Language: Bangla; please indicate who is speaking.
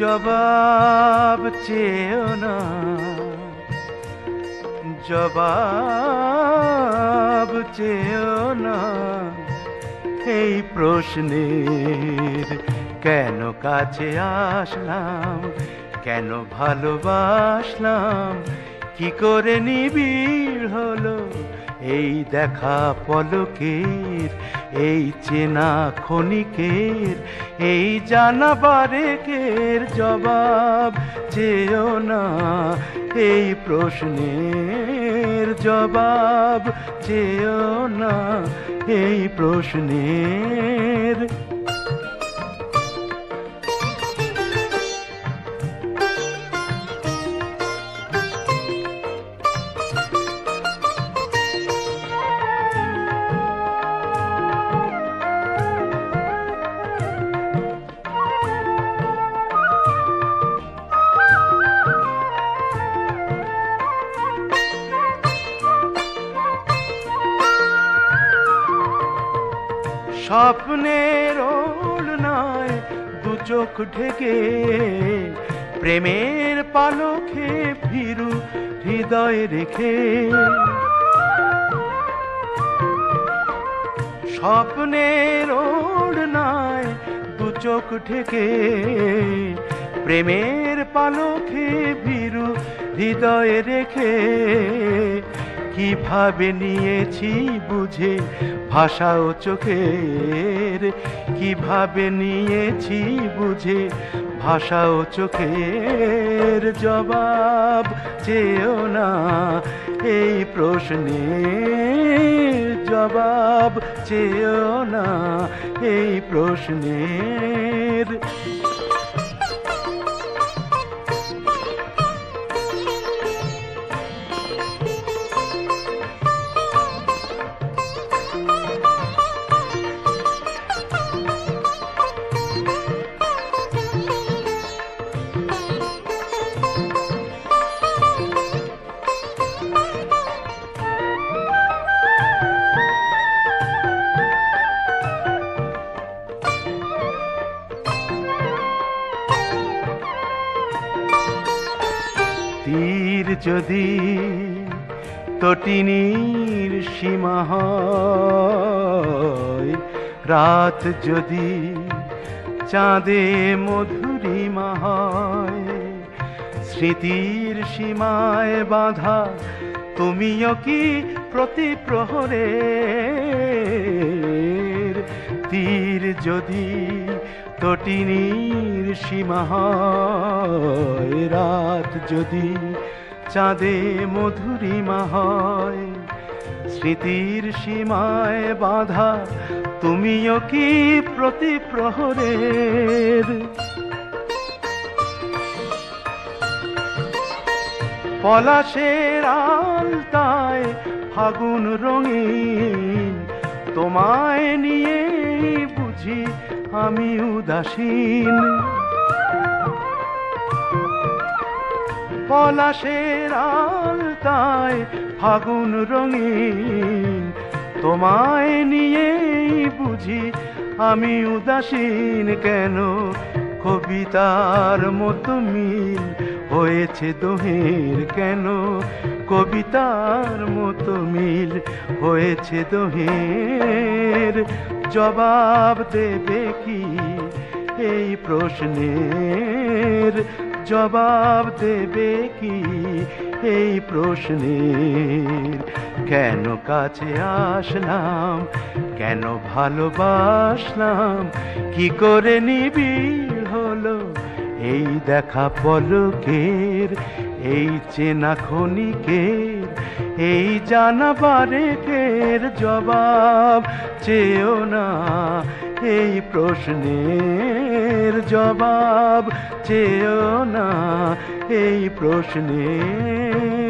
Speaker 1: জবাব চেয়েও না, জবাব চেয়েও না এই প্রশ্নের। কেন কাছে আসলাম, কেন ভালোবাসলাম, কি করে নিবিড় হলো এই দেখা পলকের, এই চেনা ক্ষণিকের, এই জানা বারেকের। জবাব চেয়েও না এই প্রশ্নের, জবাব চেয়েও না এই প্রশ্নের। স্বপ্নের ওড়নায় দু চোখ ঢেকে প্রেমের পালকে ভীরু হৃদয় রেখে, স্বপ্নের ওড়নায় দু চোখ ঢেকে প্রেমের পালকে ভীরু হৃদয় রেখে, কিভাবে নিয়েছি বুঝে ভাষা ও চোখের, কিভাবে নিয়েছি বুঝে ভাষা ও চোখের। জবাব চেয়েও না এই প্রশ্নের, জবাব চেয়েও না এই প্রশ্নের। তীর যদি তটিনীর সীমা হয়, রাত যদি চাঁদে মধুরিমা হয়, স্মৃতির সীমায় বাঁধা তুমিও কি প্রতি প্রহরে। তীর যদি তটিনীর সীমা হয়, রাত যদি চাঁদে মধুরিমা হয়, স্মৃতির সীমায় বাঁধা তুমিও কি প্রতি প্রহরের। পলাশের আলতায় ফাগুন রঙিন, তোমায় নিয়ে বুঝি আমি উদাসীন। পলাশের আলতায় ফাগুন রঙিন, তোমায় নিয়ে বুঝি আমি উদাসীন। কেন কবিতার মতো মিল হয়েছে দোহের, কেন কবিতার মতো মিল হয়েছে দোহের। জবাব দেবে কি এই প্রশ্নের, জবাব দেবে কি এই প্রশ্নের। কেন কাছে আসলাম, কেন ভালোবাসলাম, কি করে নিবিড় হলো এই দেখা পলকের, এই চেনা ক্ষণিকের, এই জানা বারেকের। জবাব চেয়েও না এই প্রশ্নের, জবাব চেয়েও না এই প্রশ্নের।